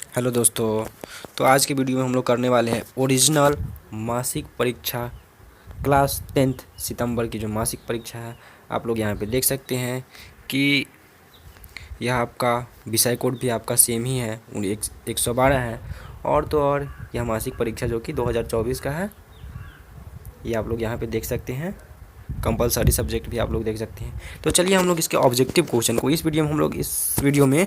Hello दोस्तों। तो आज के वीडियो में हम लोग करने वाले हैं ओरिजिनल मासिक परीक्षा क्लास 10th सितंबर की जो मासिक परीक्षा है। आप लोग यहाँ पे देख सकते हैं कि यह आपका विषय कोड भी आपका सेम ही है, 112 है। और तो और यह मासिक परीक्षा जो कि 2024 का है, ये आप लोग यहाँ पे देख सकते हैं। कंपलसरी सब्जेक्ट भी आप लोग देख सकते हैं। तो चलिए हम लोग इसके ऑब्जेक्टिव क्वेश्चन को इस वीडियो में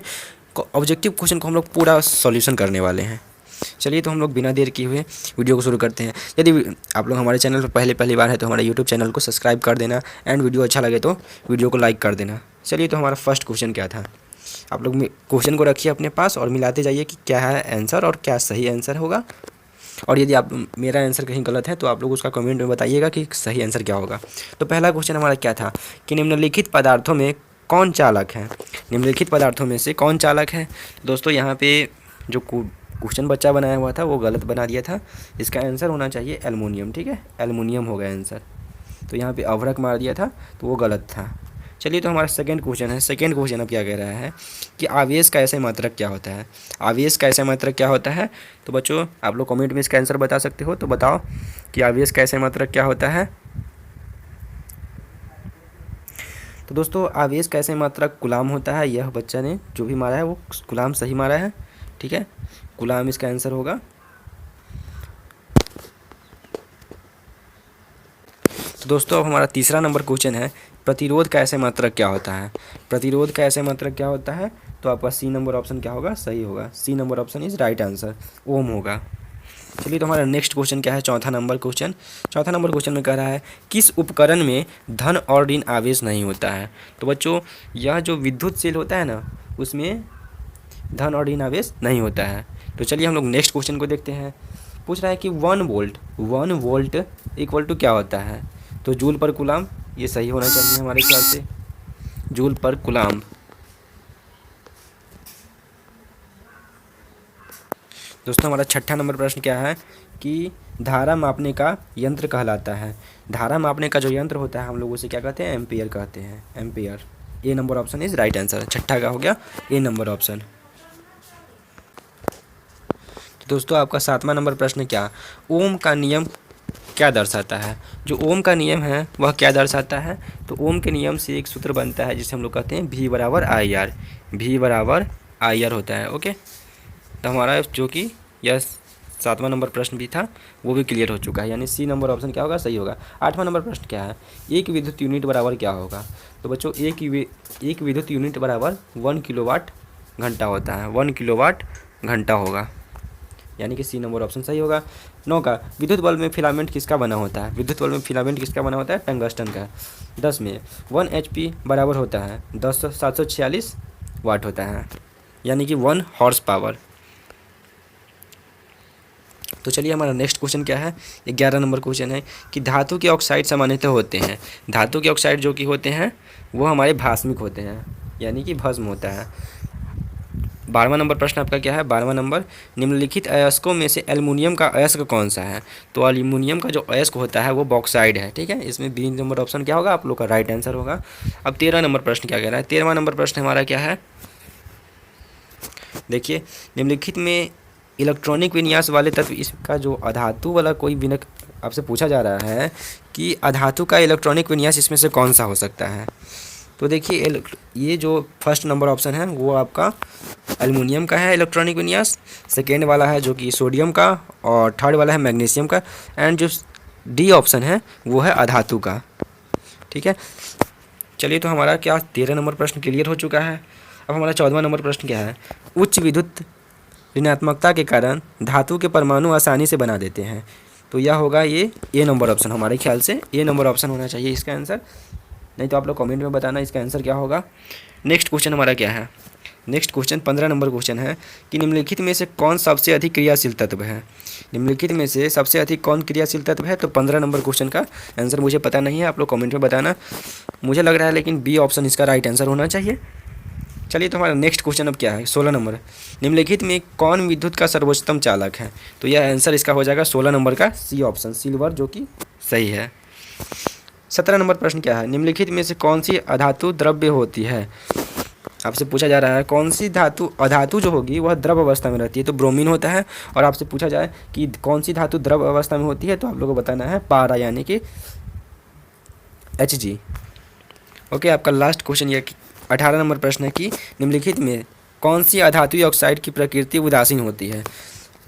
ऑब्जेक्टिव क्वेश्चन को हम लोग पूरा सॉल्यूशन करने वाले हैं। चलिए तो हम लोग बिना देर किए हुए वीडियो को शुरू करते हैं। यदि आप लोग हमारे चैनल पर पहली बार है तो हमारे यूट्यूब चैनल को सब्सक्राइब कर देना एंड वीडियो अच्छा लगे तो वीडियो को लाइक कर देना। चलिए तो हमारा फर्स्ट क्वेश्चन क्या था, आप लोग क्वेश्चन को रखिए अपने पास और मिलाते जाइए कि क्या है आंसर और क्या सही आंसर होगा। और यदि आप मेरा आंसर कहीं गलत है तो आप लोग उसका कमेंट में बताइएगा कि सही आंसर क्या होगा। तो पहला क्वेश्चन हमारा क्या था कि निम्नलिखित पदार्थों में कौन चालक है। निम्नलिखित पदार्थों में से कौन चालक है। दोस्तों यहाँ पे जो क्वेश्चन बच्चा बनाया हुआ था वो गलत बना दिया था। इसका आंसर होना चाहिए एल्युमिनियम। ठीक है, एल्युमिनियम होगा आंसर। तो यहाँ पे अभ्रक मार दिया था तो वो गलत था। चलिए तो हमारा सेकंड क्वेश्चन है। सेकंड क्वेश्चन अब क्या कह रहा है कि आवेश का ऐसे मात्रक क्या होता है। आवेश का ऐसे मात्रक क्या होता है। तो बच्चों आप लोग कमेंट में इसका आंसर बता सकते हो। तो बताओ कि आवेश का ऐसे मात्रक क्या होता है। तो दोस्तों आवेश का ऐसे मात्रक गुलाम होता है। यह बच्चा ने जो भी मारा है वो गुलाम सही मारा है। ठीक है, गुलाम इसका आंसर होगा। तो दोस्तों अब हमारा तीसरा नंबर क्वेश्चन है, प्रतिरोध का ऐसे मात्रक क्या होता है। प्रतिरोध का ऐसे मात्रक क्या होता है। तो आपका सी नंबर ऑप्शन क्या होगा, सही होगा। C number option is right answer, ओम होगा। चलिए तो हमारा नेक्स्ट क्वेश्चन क्या है, चौथा नंबर क्वेश्चन। चौथा नंबर क्वेश्चन में कह रहा है किस उपकरण में धन और ऋण आवेश नहीं होता है। तो बच्चों यह जो विद्युत सेल होता है ना, उसमें धन और ऋण आवेश नहीं होता है। तो चलिए हम लोग नेक्स्ट क्वेश्चन को देखते हैं। पूछ रहा है कि 1 वोल्ट इक्वल टू क्या होता है। तो जूल पर कूलाम, ये सही होना चाहिए हमारे ख्याल से, जूल पर कूलाम। दोस्तों हमारा छठा नंबर प्रश्न क्या है कि धारा मापने का यंत्र कहलाता है। धारा मापने का जो यंत्र होता है हम लोग उसे क्या कहते हैं, एम्पियर कहते हैं, ampere. A number option is right answer. छठा का हो गया ए नंबर ऑप्शन। तो दोस्तों आपका सातवां नंबर प्रश्न क्या, ओम का नियम क्या दर्शाता है। जो ओम का नियम है वह क्या दर्शाता है। तो ओम के नियम से एक सूत्र बनता है जिसे हम लोग कहते हैं V बराबर आई आर। V बराबर आई आर होता है। ओके, तो हमारा जो कि यह सातवां नंबर प्रश्न भी था वो भी क्लियर हो चुका है, यानी सी नंबर ऑप्शन क्या होगा, सही होगा। आठवां नंबर प्रश्न क्या है, एक विद्युत यूनिट बराबर क्या होगा। तो बच्चों एक विद्युत यूनिट बराबर 1 किलोवाट घंटा होता है। 1 किलोवाट घंटा होगा, यानी कि सी नंबर ऑप्शन सही होगा। 9 का विद्युत बल्ब में फिलामेंट किसका बना होता है। विद्युत बल्ब में फिलामेंट किसका बना होता है, टंगस्टन का। 10 में 1 HP बराबर होता है 746 वाट होता है, यानी कि 1 हॉर्स पावर। तो चलिए हमारा नेक्स्ट क्वेश्चन क्या है, 11 नंबर क्वेश्चन है कि धातु के ऑक्साइड सामान्यतः होते हैं। धातु के ऑक्साइड जो कि होते हैं वो हमारे भास्मिक होते हैं, यानी कि भस्म होता है। 12वां नंबर प्रश्न आपका क्या है, 12वां नंबर, निम्नलिखित अयस्कों में से एल्युमिनियम का अयस्क कौन सा है। तो एल्युमिनियम का जो अयस्क होता है वो बॉक्साइड है। ठीक है, इसमें बी नंबर ऑप्शन क्या होगा, आप लोग का राइट आंसर होगा। अब 13 नंबर प्रश्न क्या कह रहा है। 13वां नंबर प्रश्न हमारा क्या है, देखिए, निम्नलिखित में इलेक्ट्रॉनिक विन्यास वाले तत्व, इसका जो अधातु वाला कोई विनक आपसे पूछा जा रहा है कि अधातु का इलेक्ट्रॉनिक विन्यास इसमें से कौन सा हो सकता है। तो देखिए ये जो फर्स्ट नंबर ऑप्शन है वो आपका एल्युमिनियम का है इलेक्ट्रॉनिक विन्यास। सेकेंड वाला है जो कि सोडियम का, और थर्ड वाला है मैग्नीशियम का, एंड जो डी ऑप्शन है वो है अधातु का। ठीक है, चलिए तो हमारा क्या 13 नंबर प्रश्न क्लियर हो चुका है। अब हमारा 14वां नंबर प्रश्न क्या है, उच्च विद्युत ऋणात्मकता के कारण धातु के परमाणु आसानी से बना देते हैं। तो यह होगा ये ए नंबर ऑप्शन, हमारे ख्याल से ए नंबर ऑप्शन होना चाहिए इसका आंसर। नहीं तो आप लोग कमेंट में बताना इसका आंसर क्या होगा। नेक्स्ट क्वेश्चन हमारा क्या है, नेक्स्ट क्वेश्चन 15 नंबर क्वेश्चन है कि निम्नलिखित में से कौन सबसे अधिक क्रियाशील तत्व है। निम्नलिखित में से सबसे अधिक कौन क्रियाशील तत्व है। तो 15 नंबर क्वेश्चन का आंसर मुझे पता नहीं है, आप लोग कमेंट में बताना। मुझे लग रहा है लेकिन बी ऑप्शन इसका राइट आंसर होना चाहिए। चलिए तो हमारा नेक्स्ट क्वेश्चन अब क्या है, 16 नंबर, निम्नलिखित में कौन विद्युत का सर्वोच्चतम चालक है। तो यह आंसर इसका हो जाएगा 16 नंबर का सी ऑप्शन, सिल्वर, जो कि सही है। 17 नंबर प्रश्न क्या है, निम्नलिखित में से कौन सी अधातु द्रव्य होती है। आपसे पूछा जा रहा है कौन सी धातु अधातु जो होगी वह द्रव अवस्था में रहती है, तो ब्रोमीन होता है। और आपसे पूछा जाए कि कौन सी धातु द्रव अवस्था में होती है, तो आप लोगों को बताना है पारा यानी कि Hg। ओके, आपका लास्ट क्वेश्चन ये 18 नंबर प्रश्न है कि निम्नलिखित में कौन सी अधातु ऑक्साइड की प्रकृति उदासीन होती है।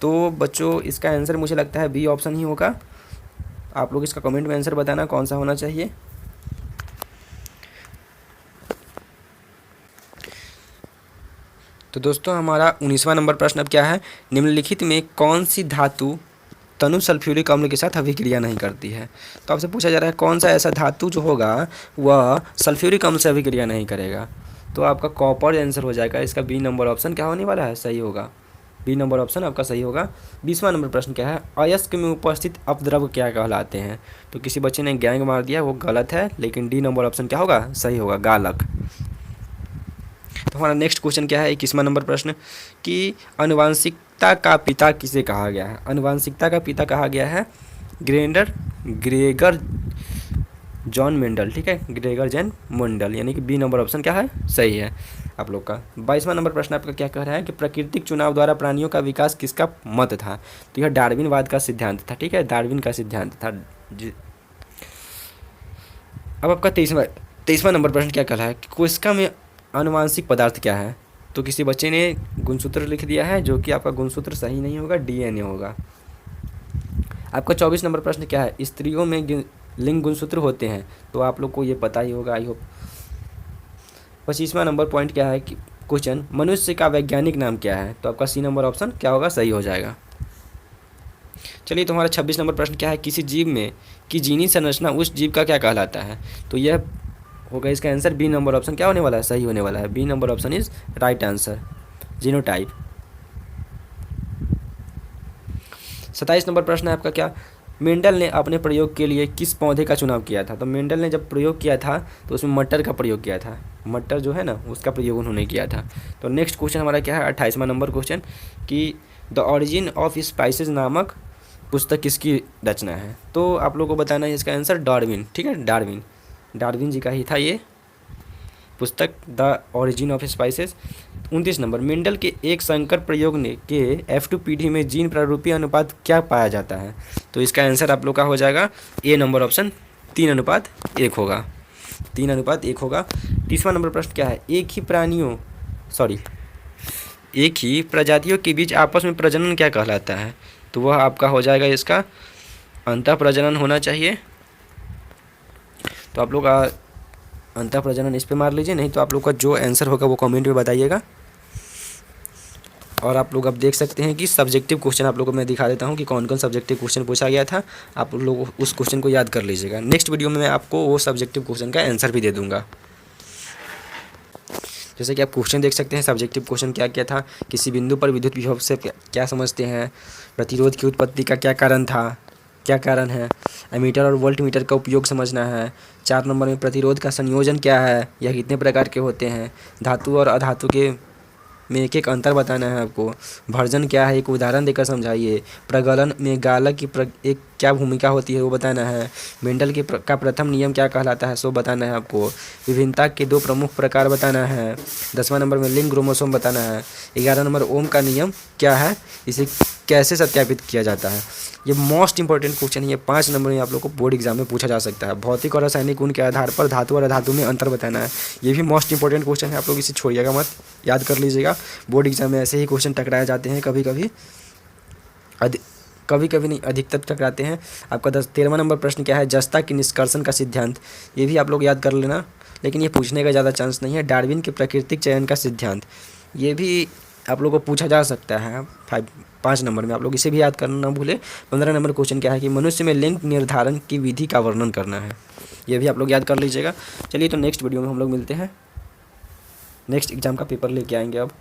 तो बच्चों इसका आंसर मुझे लगता है बी ऑप्शन ही होगा। आप लोग इसका कमेंट में आंसर बताना कौन सा होना चाहिए। तो दोस्तों हमारा 19वां नंबर प्रश्न अब क्या है, निम्नलिखित में कौन सी धातु तनु सल्फ्यूरिक अम्ल के साथ अभिक्रिया नहीं करती है। तो आपसे पूछा जा रहा है कौन सा ऐसा धातु जो होगा वह सल्फ्यूरिक अम्ल से अभिक्रिया नहीं करेगा। तो आपका कॉपर आंसर हो जाएगा। इसका बी नंबर ऑप्शन क्या होने वाला है, सही होगा। बी नंबर ऑप्शन आपका सही होगा। 20वां नंबर प्रश्न क्या है, अयस्क में उपस्थित अपद्रव्य क्या कहलाते हैं। तो किसी बच्चे ने गैंग मार दिया, वो गलत है, लेकिन डी नंबर ऑप्शन क्या होगा, सही होगा, गालक। तो हमारा नेक्स्ट क्वेश्चन क्या है, 21वां नंबर प्रश्न कि आनुवांशिकता का पिता किसे कहा गया है। आनुवांशिकता का पिता कहा गया है ग्रेगर जॉन मेंडल। ठीक है, ग्रेगर जॉन मेंडल, यानी कि बी नंबर ऑप्शन क्या है, सही है आप लोग का। 22वां नंबर प्रश्न आपका क्या कह रहा है कि प्राकृतिक चुनाव द्वारा प्राणियों का विकास किसका मत था। तो यह डार्विनवाद का सिद्धांत था। ठीक है, डार्विन का सिद्धांत था। अब आपका 23वां नंबर प्रश्न क्या कह रहा है कि कोशिका में आनुवांशिक पदार्थ क्या है। तो किसी बच्चे ने गुणसूत्र लिख दिया है, जो कि आपका गुणसूत्र सही नहीं होगा, डीएनए होगा। आपका 24 नंबर प्रश्न क्या है, स्त्रियों में लिंग गुणसूत्र होते हैं। तो आप लोग को ये पता ही होगा, आई होप। 25वां नंबर पॉइंट क्या है कि क्वेश्चन, मनुष्य का वैज्ञानिक नाम क्या है। तो आपका सी नंबर ऑप्शन क्या होगा, सही हो जाएगा। चलिए, तुम्हारा 26 नंबर प्रश्न क्या है, किसी जीव में की जीनी संरचना उस जीव का क्या कहलाता है। तो यह होगा इसका आंसर बी नंबर ऑप्शन क्या होने वाला है, सही होने वाला है। B number option is right answer, genotype. 27 number प्रश्न है आपका क्या, मेंडल ने अपने प्रयोग के लिए किस पौधे का चुनाव किया था। तो मेंडल ने जब प्रयोग किया था तो उसमें मटर का प्रयोग किया था। मटर जो है ना, उसका प्रयोग उन्होंने किया था। तो नेक्स्ट क्वेश्चन हमारा क्या है, 28वां नंबर क्वेश्चन कि द ऑरिजिन ऑफ स्पाइसेस नामक पुस्तक किसकी रचना है। तो आप लोगों को बताना है इसका आंसर डार्विन। ठीक है, डार्विन जी का ही था ये पुस्तक, the origin of spices. 29 number, Mendel के एक संकर प्रयोग ने के F2 पीढ़ी में जीन प्रारूपी अनुपात क्या पाया जाता है। तो इसका आंसर आप लोग का हो जाएगा ए नंबर ऑप्शन, 3:1 होगा, 3:1 होगा। 30वां नंबर प्रश्न क्या है, एक ही प्रजातियों के बीच आपस में प्रजनन क्या कहलाता है। तो वह आपका हो जाएगा इसका अंतः प्रजनन होना चाहिए। तो आप लोग अंतः प्रजनन इस पे मार लीजिए, नहीं तो आप लोग का जो आंसर होगा वो कमेंट में बताइएगा। और आप लोग अब देख सकते हैं कि सब्जेक्टिव क्वेश्चन आप लोगों को मैं दिखा देता हूं कि कौन कौन सब्जेक्टिव क्वेश्चन पूछा गया था। आप लोग उस क्वेश्चन को याद कर लीजिएगा। नेक्स्ट वीडियो में मैं आपको वो सब्जेक्टिव क्वेश्चन का आंसर भी दे दूँगा। जैसे कि आप क्वेश्चन देख सकते हैं, सब्जेक्टिव क्वेश्चन क्या क्या था, किसी बिंदु पर विद्युत विभव से क्या समझते हैं, प्रतिरोध की उत्पत्ति का क्या कारण है, एमीटर और वोल्ट मीटर का उपयोग समझना है। 4 नंबर में प्रतिरोध का संयोजन क्या है, यह कितने प्रकार के होते हैं, धातु और अधातु के में एक अंतर बताना है आपको, भर्जन क्या है एक उदाहरण देकर समझाइए, प्रगलन में गालक की एक क्या भूमिका होती है वो बताना है, मेंडल का प्रथम नियम क्या कहलाता है सो बताना है आपको, विभिन्नता के 2 प्रमुख प्रकार बताना है। 10वां नंबर में लिंग क्रोमोसोम बताना है। 11 नंबर ओम का नियम क्या है, इसे कैसे सत्यापित किया जाता है। ये मोस्ट इंपॉर्टेंट क्वेश्चन है, ये 5 नंबर में आप लोग को बोर्ड एग्जाम में पूछा जा सकता है। भौतिक और रासायनिक गुण के आधार पर धातु और अधातु में अंतर बताना है। ये भी मोस्ट इंपॉर्टेंट क्वेश्चन है, आप लोग इसे छोड़िएगा मत, याद कर लीजिएगा। बोर्ड एग्जाम में ऐसे ही क्वेश्चन टकराए जाते हैं, कभी कभी नहीं, अधिकतर टकराते हैं। आपका 13वां नंबर प्रश्न क्या है, जस्ता की निष्कर्षण का सिद्धांत। ये भी आप लोग याद कर लेना, लेकिन ये पूछने का ज़्यादा चांस नहीं है। डार्विन के प्राकृतिक चयन का सिद्धांत, ये भी आप लोग को पूछा जा सकता है 5 नंबर में, आप लोग इसे भी याद करना ना भूले। 15 नंबर क्वेश्चन क्या है कि मनुष्य में लिंग निर्धारण की विधि का वर्णन करना है, ये भी आप लोग याद कर लीजिएगा। चलिए, तो नेक्स्ट वीडियो में हम लोग मिलते हैं, नेक्स्ट एग्जाम का पेपर लेके आएंगे अब।